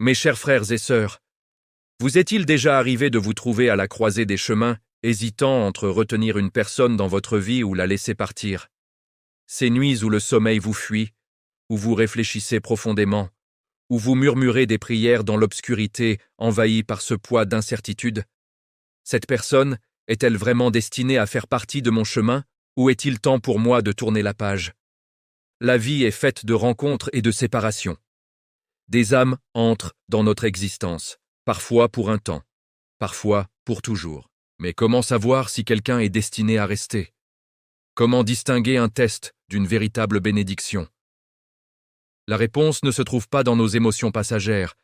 Mes chers frères et sœurs, vous est-il déjà arrivé de vous trouver à la croisée des chemins, hésitant entre retenir une personne dans votre vie ou la laisser partir? Ces nuits où le sommeil vous fuit, où vous réfléchissez profondément, où vous murmurez des prières dans l'obscurité, envahie par ce poids d'incertitude? Cette personne est-elle vraiment destinée à faire partie de mon chemin, ou est-il temps pour moi de tourner la page? La vie est faite de rencontres et de séparations. Des âmes entrent dans notre existence, parfois pour un temps, parfois pour toujours. Mais comment savoir si quelqu'un est destiné à rester? Comment distinguer un test d'une véritable bénédiction? La réponse ne se trouve pas dans nos émotions passagères,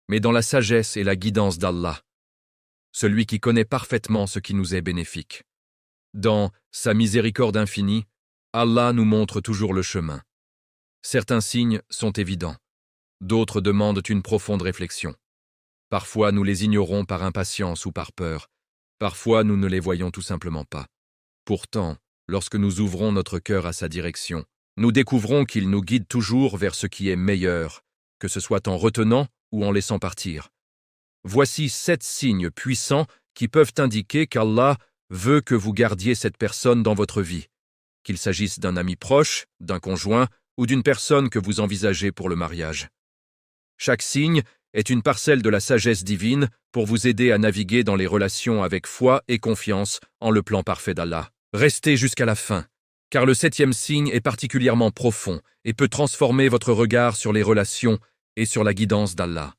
mais dans la sagesse et la guidance d'Allah, celui qui connaît parfaitement ce qui nous est bénéfique. Dans sa miséricorde infinie, Allah nous montre toujours le chemin. Certains signes sont évidents, d'autres demandent une profonde réflexion. Parfois nous les ignorons par impatience ou par peur, parfois nous ne les voyons tout simplement pas. Pourtant, lorsque nous ouvrons notre cœur à sa direction, nous découvrons qu'il nous guide toujours vers ce qui est meilleur, que ce soit en retenant ou en laissant partir. Voici 7 signes puissants qui peuvent indiquer qu'Allah veut que vous gardiez cette personne dans votre vie, qu'il s'agisse d'un ami proche, d'un conjoint ou d'une personne que vous envisagez pour le mariage. Chaque signe est une parcelle de la sagesse divine pour vous aider à naviguer dans les relations avec foi et confiance en le plan parfait d'Allah. Restez jusqu'à la fin, car le 7e signe est particulièrement profond et peut transformer votre regard sur les relations et sur la guidance d'Allah.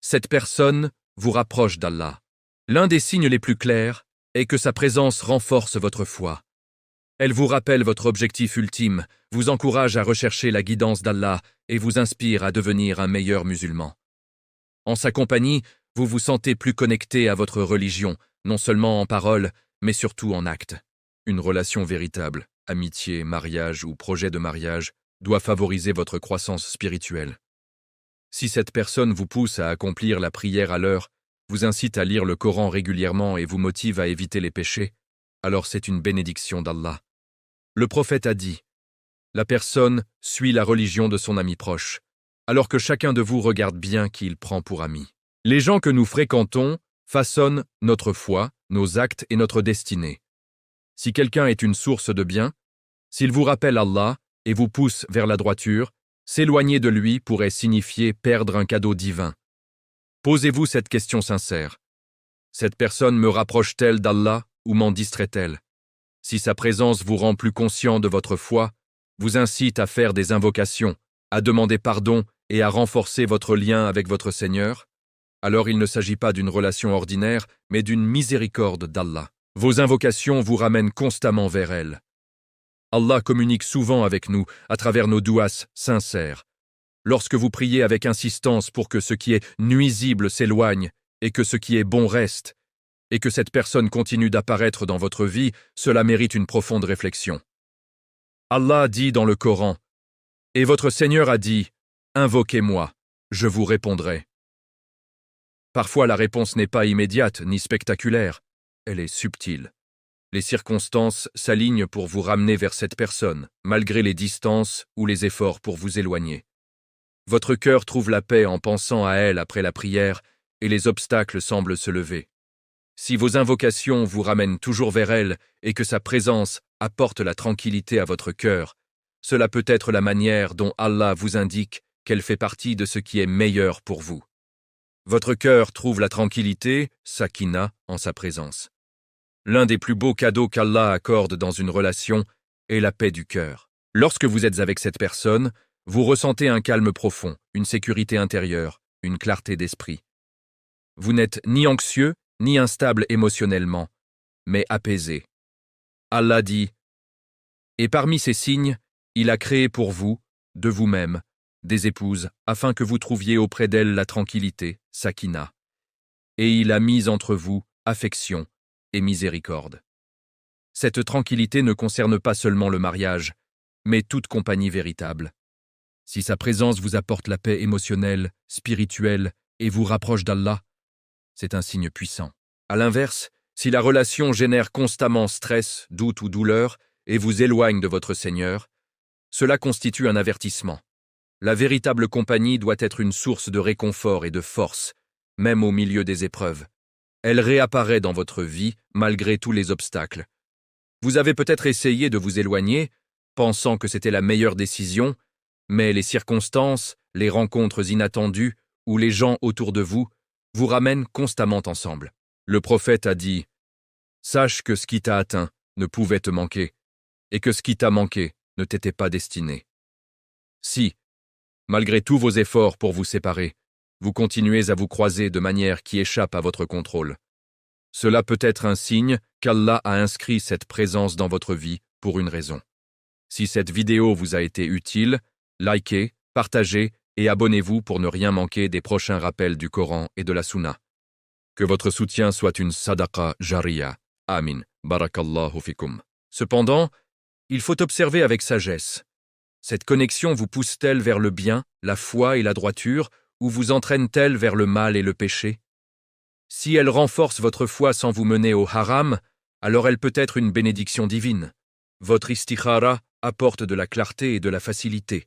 Cette personne vous rapproche d'Allah. L'un des signes les plus clairs est que sa présence renforce votre foi. Elle vous rappelle votre objectif ultime, vous encourage à rechercher la guidance d'Allah et vous inspire à devenir un meilleur musulman. En sa compagnie, vous vous sentez plus connecté à votre religion, non seulement en parole, mais surtout en acte. Une relation véritable, amitié, mariage ou projet de mariage, doit favoriser votre croissance spirituelle. Si cette personne vous pousse à accomplir la prière à l'heure, vous incite à lire le Coran régulièrement et vous motive à éviter les péchés, alors c'est une bénédiction d'Allah. Le prophète a dit « La personne suit la religion de son ami proche, alors que chacun de vous regarde bien qui il prend pour ami. » Les gens que nous fréquentons façonnent notre foi, nos actes et notre destinée. Si quelqu'un est une source de bien, s'il vous rappelle Allah et vous pousse vers la droiture, s'éloigner de lui pourrait signifier perdre un cadeau divin. Posez-vous cette question sincère. Cette personne me rapproche-t-elle d'Allah ou m'en distrait-elle? Si sa présence vous rend plus conscient de votre foi, vous incite à faire des invocations, à demander pardon et à renforcer votre lien avec votre Seigneur, alors il ne s'agit pas d'une relation ordinaire, mais d'une miséricorde d'Allah. Vos invocations vous ramènent constamment vers elle. Allah communique souvent avec nous à travers nos douas sincères. Lorsque vous priez avec insistance pour que ce qui est nuisible s'éloigne et que ce qui est bon reste, et que cette personne continue d'apparaître dans votre vie, cela mérite une profonde réflexion. Allah dit dans le Coran, « Et votre Seigneur a dit, invoquez-moi, je vous répondrai. » Parfois la réponse n'est pas immédiate ni spectaculaire, elle est subtile. Les circonstances s'alignent pour vous ramener vers cette personne, malgré les distances ou les efforts pour vous éloigner. Votre cœur trouve la paix en pensant à elle après la prière et les obstacles semblent se lever. Si vos invocations vous ramènent toujours vers elle et que sa présence apporte la tranquillité à votre cœur, cela peut être la manière dont Allah vous indique qu'elle fait partie de ce qui est meilleur pour vous. Votre cœur trouve la tranquillité, sakina, en sa présence. L'un des plus beaux cadeaux qu'Allah accorde dans une relation est la paix du cœur. Lorsque vous êtes avec cette personne, vous ressentez un calme profond, une sécurité intérieure, une clarté d'esprit. Vous n'êtes ni anxieux, ni instable émotionnellement, mais apaisé. Allah dit « Et parmi ces signes, il a créé pour vous, de vous-même, des épouses, afin que vous trouviez auprès d'elles la tranquillité, sakina. Et il a mis entre vous affection et miséricorde. » Cette tranquillité ne concerne pas seulement le mariage, mais toute compagnie véritable. Si sa présence vous apporte la paix émotionnelle, spirituelle et vous rapproche d'Allah, c'est un signe puissant. À l'inverse, si la relation génère constamment stress, doute ou douleur et vous éloigne de votre Seigneur, cela constitue un avertissement. La véritable compagnie doit être une source de réconfort et de force, même au milieu des épreuves. Elle réapparaît dans votre vie malgré tous les obstacles. Vous avez peut-être essayé de vous éloigner, pensant que c'était la meilleure décision, mais les circonstances, les rencontres inattendues ou les gens autour de vous vous ramènent constamment ensemble. Le prophète a dit « Sache que ce qui t'a atteint ne pouvait te manquer, et que ce qui t'a manqué ne t'était pas destiné. » Si, malgré tous vos efforts pour vous séparer, vous continuez à vous croiser de manière qui échappe à votre contrôle, cela peut être un signe qu'Allah a inscrit cette présence dans votre vie pour une raison. Si cette vidéo vous a été utile, likez, partagez et abonnez-vous pour ne rien manquer des prochains rappels du Coran et de la Sunna. Que votre soutien soit une sadaqa jariya. Amin. Barakallahu fikum. Cependant, il faut observer avec sagesse. Cette connexion vous pousse-t-elle vers le bien, la foi et la droiture, ou vous entraîne-t-elle vers le mal et le péché? Si elle renforce votre foi sans vous mener au haram, alors elle peut être une bénédiction divine. Votre istikhara apporte de la clarté et de la facilité.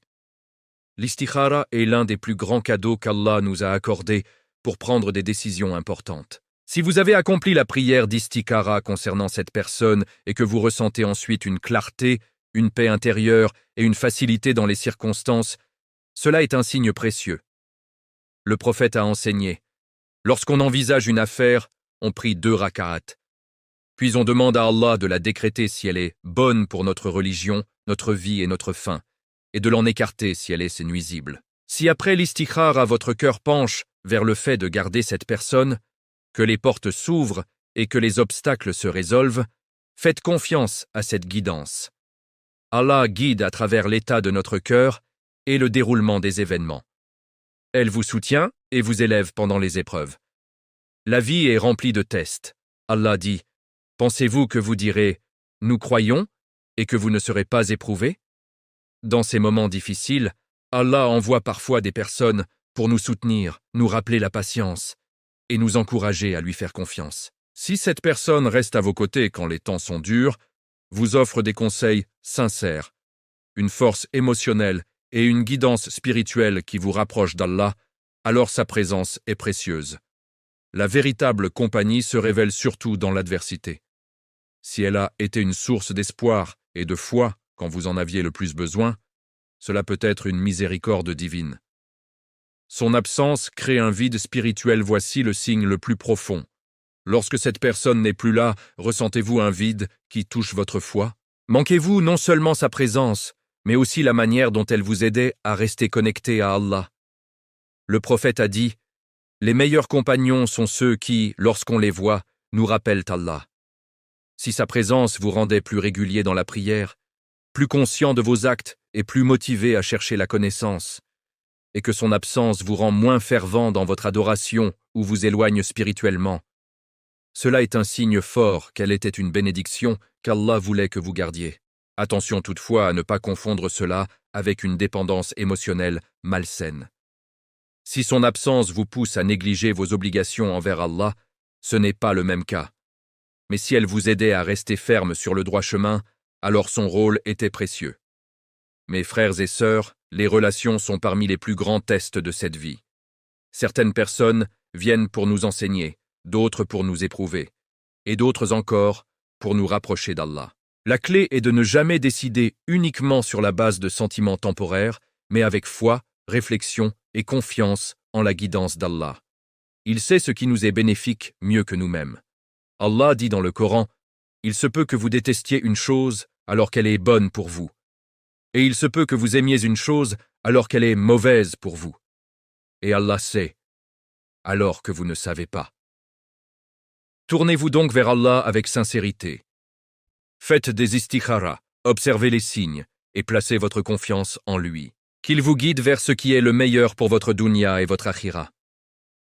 L'istikhara est l'un des plus grands cadeaux qu'Allah nous a accordés pour prendre des décisions importantes. Si vous avez accompli la prière d'istikhara concernant cette personne et que vous ressentez ensuite une clarté, une paix intérieure et une facilité dans les circonstances, cela est un signe précieux. Le prophète a enseigné: lorsqu'on envisage une affaire, on prie 2 raka'at. Puis on demande à Allah de la décréter si elle est bonne pour notre religion, notre vie et notre fin, et de l'en écarter si elle est nuisible. Si après l'istikhara votre cœur penche vers le fait de garder cette personne, que les portes s'ouvrent et que les obstacles se résolvent, faites confiance à cette guidance. Allah guide à travers l'état de notre cœur et le déroulement des événements. Elle vous soutient et vous élève pendant les épreuves. La vie est remplie de tests. Allah dit: pensez-vous que vous direz « nous croyons » et que vous ne serez pas éprouvés? Dans ces moments difficiles, Allah envoie parfois des personnes pour nous soutenir, nous rappeler la patience et nous encourager à lui faire confiance. Si cette personne reste à vos côtés quand les temps sont durs, vous offre des conseils sincères, une force émotionnelle et une guidance spirituelle qui vous rapproche d'Allah, alors sa présence est précieuse. La véritable compagnie se révèle surtout dans l'adversité. Si elle a été une source d'espoir et de foi quand vous en aviez le plus besoin, cela peut être une miséricorde divine. Son absence crée un vide spirituel, voici le signe le plus profond. Lorsque cette personne n'est plus là, ressentez-vous un vide qui touche votre foi? Manquez-vous non seulement sa présence, mais aussi la manière dont elle vous aidait à rester connecté à Allah? Le prophète a dit: les meilleurs compagnons sont ceux qui, lorsqu'on les voit, nous rappellent Allah. Si sa présence vous rendait plus régulier dans la prière, plus conscient de vos actes et plus motivé à chercher la connaissance, et que son absence vous rend moins fervent dans votre adoration ou vous éloigne spirituellement, cela est un signe fort qu'elle était une bénédiction qu'Allah voulait que vous gardiez. Attention toutefois à ne pas confondre cela avec une dépendance émotionnelle malsaine. Si son absence vous pousse à négliger vos obligations envers Allah, ce n'est pas le même cas. Mais si elle vous aidait à rester ferme sur le droit chemin, alors son rôle était précieux. Mes frères et sœurs, les relations sont parmi les plus grands tests de cette vie. Certaines personnes viennent pour nous enseigner, d'autres pour nous éprouver, et d'autres encore pour nous rapprocher d'Allah. La clé est de ne jamais décider uniquement sur la base de sentiments temporaires, mais avec foi, réflexion et confiance en la guidance d'Allah. Il sait ce qui nous est bénéfique mieux que nous-mêmes. Allah dit dans le Coran: il se peut que vous détestiez une chose alors qu'elle est bonne pour vous, et il se peut que vous aimiez une chose alors qu'elle est mauvaise pour vous. Et Allah sait, alors que vous ne savez pas. Tournez-vous donc vers Allah avec sincérité. Faites des istikhara, observez les signes et placez votre confiance en lui. Qu'il vous guide vers ce qui est le meilleur pour votre dunya et votre akhira.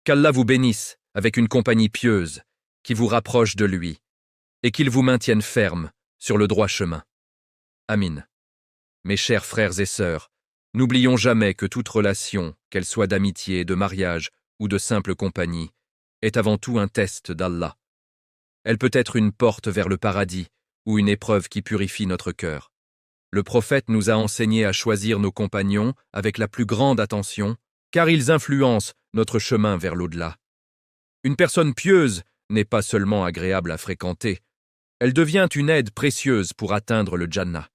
Qu'Allah vous bénisse avec une compagnie pieuse qui vous rapproche de lui et qu'il vous maintienne ferme sur le droit chemin. Amin. Mes chers frères et sœurs, n'oublions jamais que toute relation, qu'elle soit d'amitié, de mariage ou de simple compagnie, est avant tout un test d'Allah. Elle peut être une porte vers le paradis ou une épreuve qui purifie notre cœur. Le prophète nous a enseigné à choisir nos compagnons avec la plus grande attention, car ils influencent notre chemin vers l'au-delà. Une personne pieuse n'est pas seulement agréable à fréquenter, elle devient une aide précieuse pour atteindre le Jannah.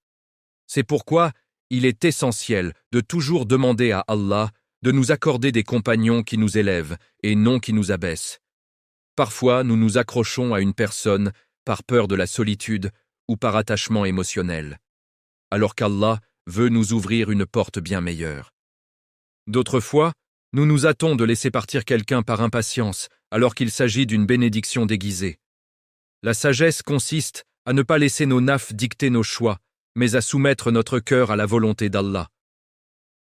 C'est pourquoi il est essentiel de toujours demander à Allah de nous accorder des compagnons qui nous élèvent et non qui nous abaissent. Parfois, nous nous accrochons à une personne par peur de la solitude ou par attachement émotionnel, alors qu'Allah veut nous ouvrir une porte bien meilleure. D'autres fois, nous nous hâtons de laisser partir quelqu'un par impatience alors qu'il s'agit d'une bénédiction déguisée. La sagesse consiste à ne pas laisser nos nafs dicter nos choix, mais à soumettre notre cœur à la volonté d'Allah.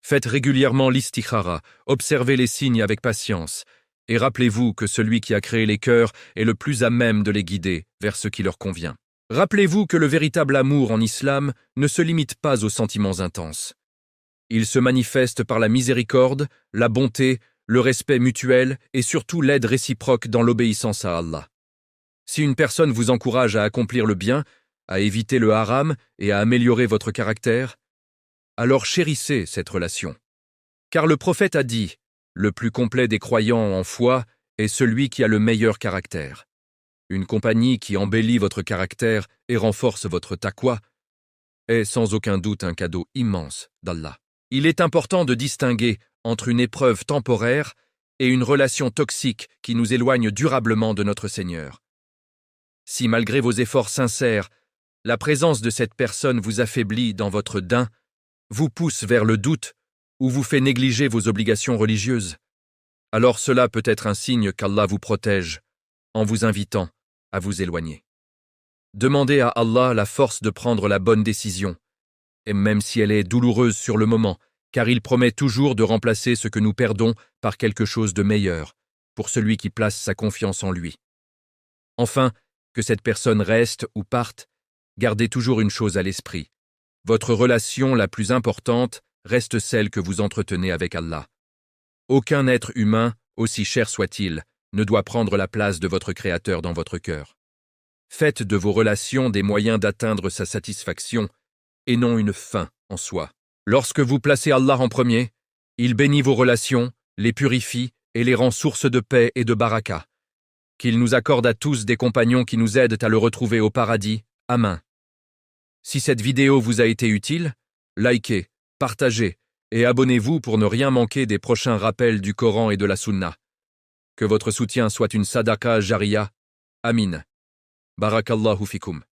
Faites régulièrement l'istikhara, observez les signes avec patience, et rappelez-vous que celui qui a créé les cœurs est le plus à même de les guider vers ce qui leur convient. Rappelez-vous que le véritable amour en islam ne se limite pas aux sentiments intenses. Il se manifeste par la miséricorde, la bonté, le respect mutuel et surtout l'aide réciproque dans l'obéissance à Allah. Si une personne vous encourage à accomplir le bien, à éviter le haram et à améliorer votre caractère, alors chérissez cette relation. Car le prophète a dit, le plus complet des croyants en foi est celui qui a le meilleur caractère. Une compagnie qui embellit votre caractère et renforce votre taqwa est sans aucun doute un cadeau immense d'Allah. Il est important de distinguer entre une épreuve temporaire et une relation toxique qui nous éloigne durablement de notre Seigneur. Si malgré vos efforts sincères, la présence de cette personne vous affaiblit dans votre din, vous pousse vers le doute ou vous fait négliger vos obligations religieuses, alors cela peut être un signe qu'Allah vous protège en vous invitant à vous éloigner. Demandez à Allah la force de prendre la bonne décision, et même si elle est douloureuse sur le moment, car il promet toujours de remplacer ce que nous perdons par quelque chose de meilleur, pour celui qui place sa confiance en lui. Enfin, que cette personne reste ou parte, gardez toujours une chose à l'esprit. Votre relation la plus importante reste celle que vous entretenez avec Allah. Aucun être humain, aussi cher soit-il, ne doit prendre la place de votre Créateur dans votre cœur. Faites de vos relations des moyens d'atteindre sa satisfaction et non une fin en soi. Lorsque vous placez Allah en premier, il bénit vos relations, les purifie et les rend source de paix et de baraka. Qu'il nous accorde à tous des compagnons qui nous aident à le retrouver au paradis. Amen. Si cette vidéo vous a été utile, likez, partagez et abonnez-vous pour ne rien manquer des prochains rappels du Coran et de la Sunna. Que votre soutien soit une sadaqa jariya. Amin. Barakallahu fikum.